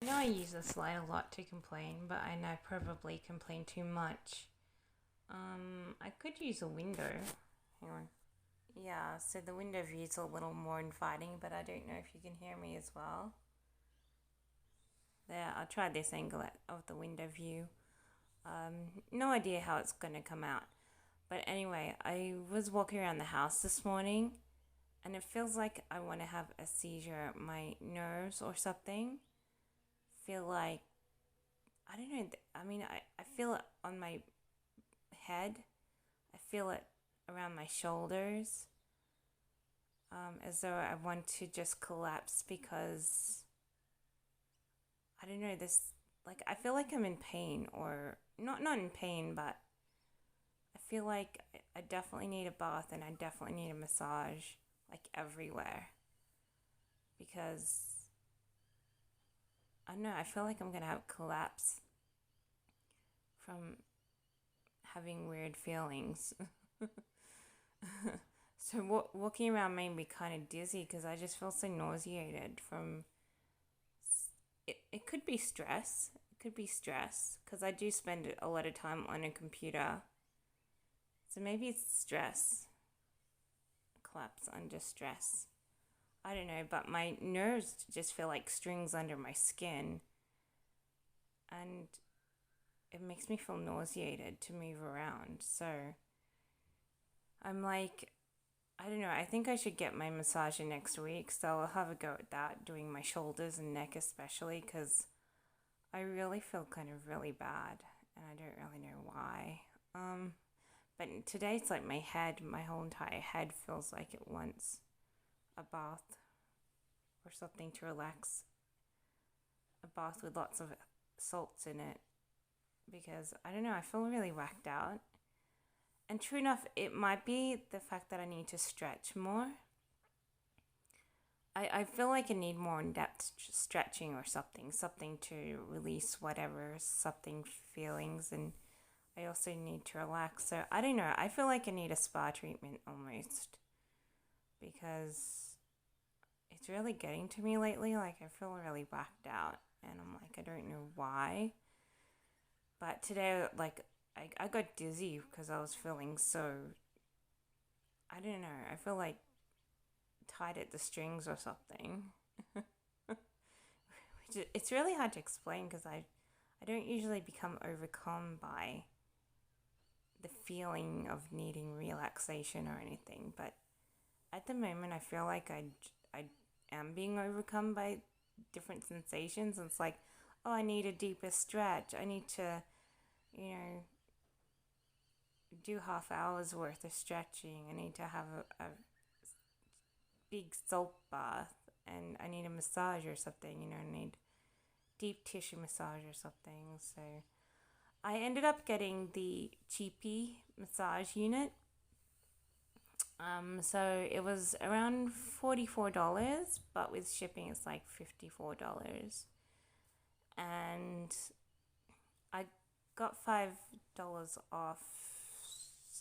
I know I use this light a lot to complain, but I know I probably complain too much. I could use a window. Hang on. Yeah, so the window view is a little more inviting, but I don't know if you can hear me as well. There, I'll try this angle of the window view. No idea how it's going to come out. But anyway, I was walking around the house this morning and it feels like I want to have a seizure. My nerves or something feel like, I don't know, I feel it on my head. I feel it around my shoulders, as though I want to just collapse because I don't know this. Like I feel like I'm in pain, or not in pain, but I feel like I definitely need a bath and I definitely need a massage, like everywhere, because I don't know. I feel like I'm gonna have collapse from having weird feelings. So walking around made me kind of dizzy because I just feel so nauseated from it could be stress. It could be stress because I do spend a lot of time on a computer. So maybe it's stress, collapse under stress. I don't know, but my nerves just feel like strings under my skin and it makes me feel nauseated to move around. So I'm like, I don't know, I think I should get my massager next week. So I'll have a go at that, doing my shoulders and neck especially because I really feel kind of really bad and I don't really know why. But today it's like my whole entire head feels like it wants a bath or something to relax. A bath with lots of salts in it because I don't know, I feel really whacked out. And true enough, it might be the fact that I need to stretch more. I feel like I need more in depth stretching or something to release whatever, something feelings, and I also need to relax. So I don't know. I feel like I need a spa treatment almost because it's really getting to me lately. Like I feel really whacked out, and I'm like, I don't know why. But today, like, I got dizzy because I was feeling so. I don't know. I feel like tied at the strings or something. It's really hard to explain because I don't usually become overcome by the feeling of needing relaxation or anything. But at the moment, I feel like I am being overcome by different sensations. And it's like, oh, I need a deeper stretch. I need to, you know, do half hours worth of stretching. I need to have a big salt bath and I need a massage or something, I need deep tissue massage or something. So I ended up getting the cheapy massage unit. So it was around $44, but with shipping it's like $54. And I got $5 off,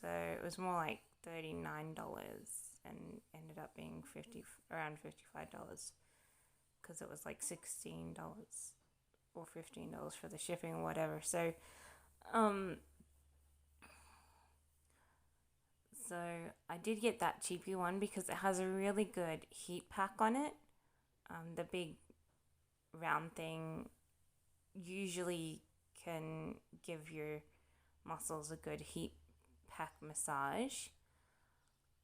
so it was more like $39 and ended up being around $55 because it was like $16 or $15 for the shipping or whatever. Um, so I did get that cheapy one because it has a really good heat pack on it. The big round thing usually can give your muscles a good heat pack massage.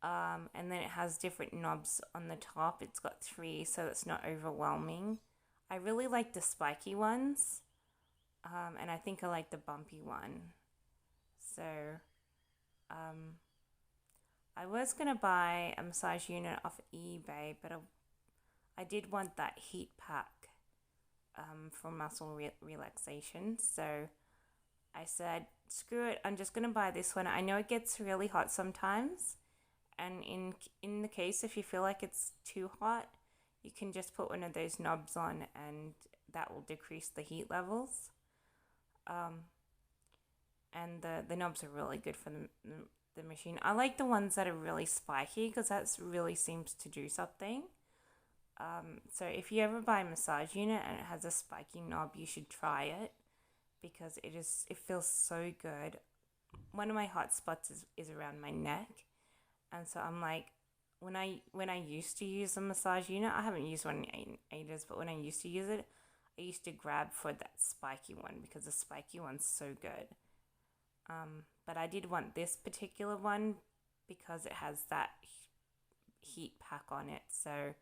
And then it has different knobs on the top. It's got three, so it's not overwhelming. I really like the spiky ones, and I think I like the bumpy one. So, um, I was gonna buy a massage unit off eBay, but I did want that heat pack for muscle relaxation. So I said, screw it, I'm just gonna buy this one. I know it gets really hot sometimes, and in the case if you feel like it's too hot, you can just put one of those knobs on and that will decrease the heat levels. Um, and the knobs are really good for the machine. I like the ones that are really spiky because that really seems to do something. So if you ever buy a massage unit and it has a spiky knob, you should try it because it feels so good. One of my hot spots is around my neck, and so I'm like, when I used to use a massage unit, I haven't used one in ages, but when I used to use it, I used to grab for that spiky one because the spiky one's so good. But I did want this particular one because it has that heat pack on it. So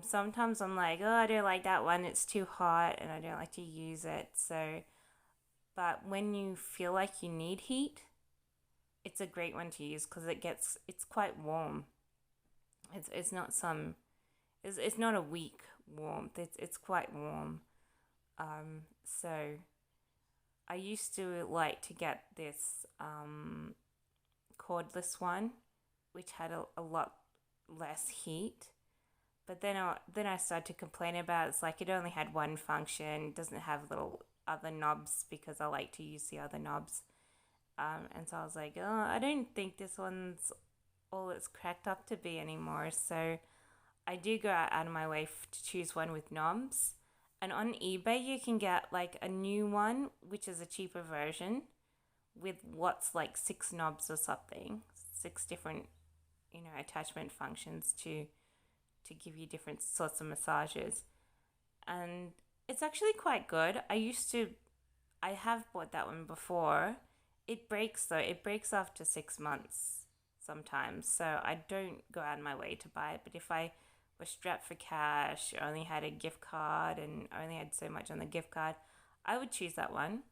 sometimes I'm like, oh, I don't like that one. It's too hot, and I don't like to use it. So, but when you feel like you need heat, it's a great one to use because it's quite warm. It's not it's not a weak warmth. It's quite warm. So I used to like to get this cordless one, which had a lot less heat. But then I started to complain about it. It's like it only had one function. It doesn't have little other knobs because I like to use the other knobs. And so I was like, oh, I don't think this one's all it's cracked up to be anymore. So I do go out of my way to choose one with knobs. And on eBay, you can get like a new one, which is a cheaper version with what's like six knobs or something, six different, attachment functions to give you different sorts of massages. And it's actually quite good. I have bought that one before. It breaks though, it breaks after 6 months sometimes. So I don't go out of my way to buy it. But if I was strapped for cash, only had a gift card, and only had so much on the gift card, I would choose that one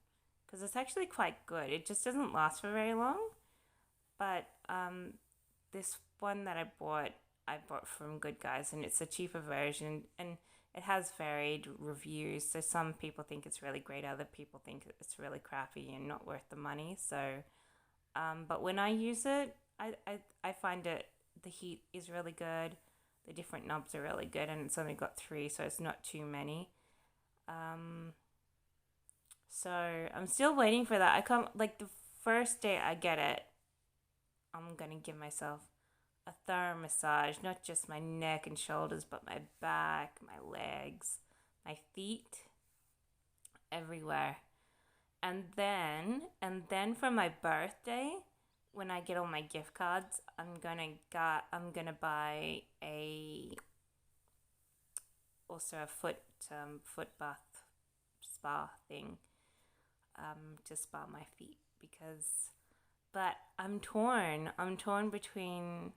because it's actually quite good. It just doesn't last for very long. But this one that I bought from Good Guys, and it's a cheaper version, and it has varied reviews. So some people think it's really great, other people think it's really crappy and not worth the money. So, but when I use it, I find the heat is really good. The different knobs are really good, and it's only got three, so it's not too many. Um, so I'm still waiting for that. I come like the first day I get it, I'm gonna give myself a thorough massage, not just my neck and shoulders, but my back, my legs, my feet, everywhere. And then for my birthday, when I get all my gift cards, I'm gonna buy a also a foot bath spa thing to spa my feet because but I'm torn between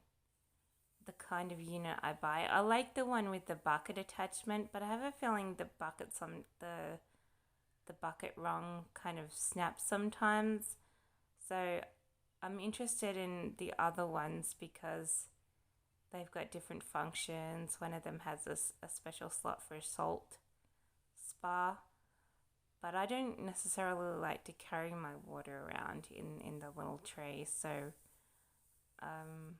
the kind of unit I buy. I like the one with the bucket attachment, but I have a feeling the bucket rung kind of snaps sometimes. So I'm interested in the other ones because they've got different functions. One of them has a special slot for a salt spa, but I don't necessarily like to carry my water around in the little tray. Um,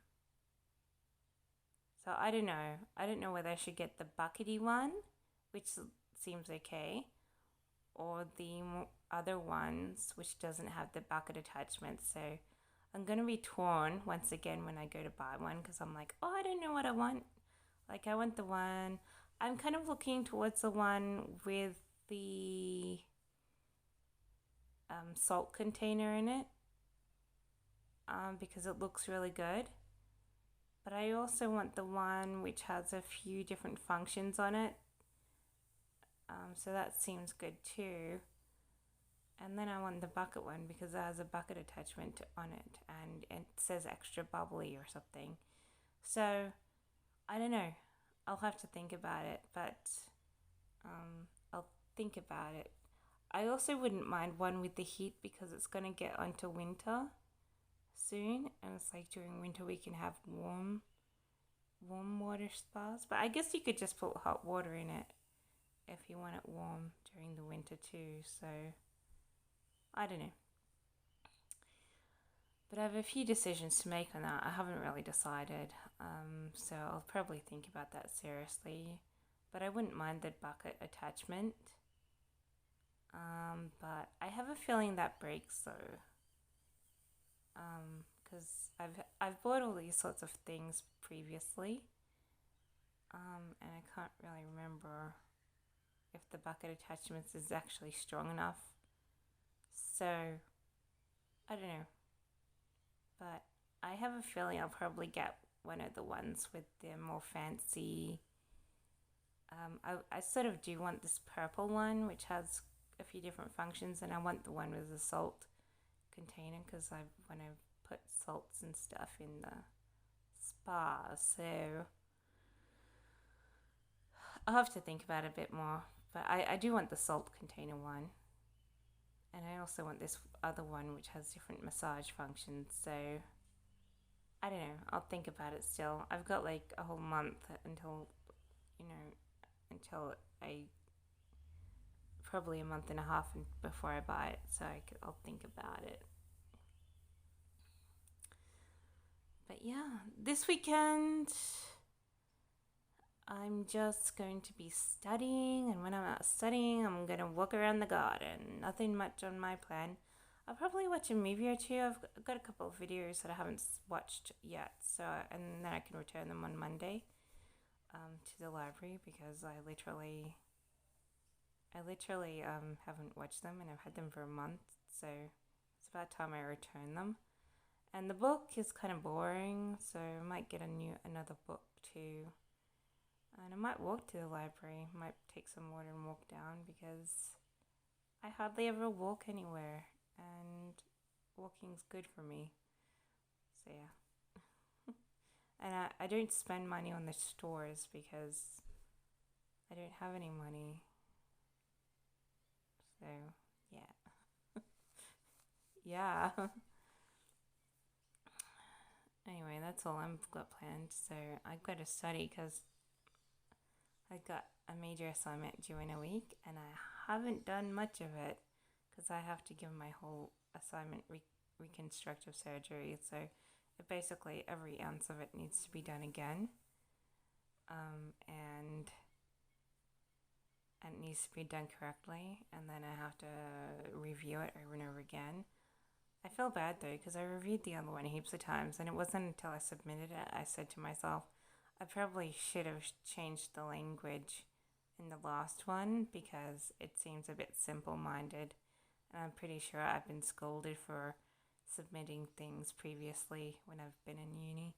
so I don't know. I don't know whether I should get the buckety one, which seems okay, or the other ones, which doesn't have the bucket attachment. So I'm going to be torn once again when I go to buy one because I'm like, oh, I don't know what I want. Like, I want the one. I'm kind of looking towards the one with the salt container in it because it looks really good. But I also want the one which has a few different functions on it. So that seems good too. And then I want the bucket one because it has a bucket attachment on it and it says extra bubbly or something. So I don't know. I'll have to think about it, but I'll think about it. I also wouldn't mind one with the heat because it's going to get onto winter soon, and it's like during winter we can have warm water spas. But I guess you could just put hot water in it if you want it warm during the winter too. So I don't know. But I have a few decisions to make on that. I haven't really decided. So I'll probably think about that seriously. But I wouldn't mind the bucket attachment. But I have a feeling that breaks though. Because I've bought all these sorts of things previously. and I can't really remember if the bucket attachments is actually strong enough. So, I don't know. But I have a feeling I'll probably get one of the ones with the more fancy. I sort of do want this purple one, which has a few different functions, and I want the one with the salt container because I want to put salts and stuff in the spa. So I'll have to think about it a bit more. But I do want the salt container one. And I also want this other one which has different massage functions. So I don't know. I'll think about it still. I've got like a whole month until I probably a month and a half before I buy it. So I'll think about it. But yeah, this weekend I'm just going to be studying, and when I'm out studying, I'm going to walk around the garden. Nothing much on my plan. I'll probably watch a movie or two. I've got a couple of videos that I haven't watched yet, and then I can return them on Monday to the library because I literally haven't watched them, and I've had them for a month, so it's about time I return them. And the book is kind of boring, so I might get another book too. And I might walk to the library. Might take some water and walk down because I hardly ever walk anywhere, and walking's good for me. So yeah. And I don't spend money on the stores because I don't have any money. So yeah. Yeah. Anyway, that's all I've got planned. So I've got to study because I got a major assignment due in a week, and I haven't done much of it because I have to give my whole assignment reconstructive surgery. So basically every ounce of it needs to be done again, and it needs to be done correctly, and then I have to review it over and over again. I feel bad though because I reviewed the other one heaps of times, and it wasn't until I submitted it I said to myself, I probably should have changed the language in the last one because it seems a bit simple-minded, and I'm pretty sure I've been scolded for submitting things previously when I've been in uni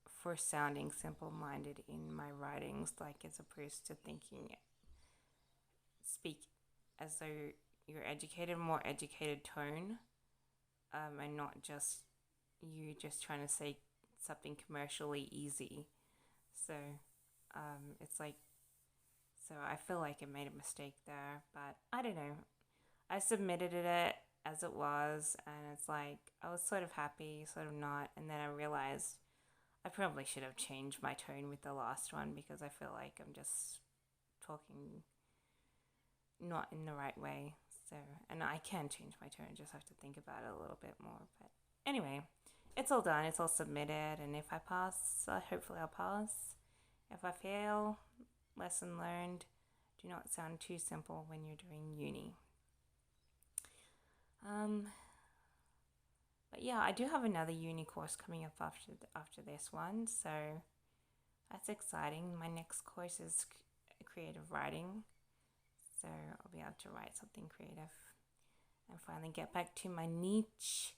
for sounding simple-minded in my writings, like as opposed to speak as though you're educated, more educated tone, and not just you just trying to say something commercially easy. So it's like, so I feel like I made a mistake there, but I don't know. I submitted it as it was, and it's like I was sort of happy, sort of not, and then I realized I probably should have changed my tone with the last one because I feel like I'm just talking not in the right way. So, and I can change my tone, just have to think about it a little bit more. But anyway, it's all done, it's all submitted, and if I pass, hopefully I'll pass. If I fail, lesson learned, do not sound too simple when you're doing uni. But yeah, I do have another uni course coming up after this one, so that's exciting. My next course is creative writing, so I'll be able to write something creative and finally get back to my niche.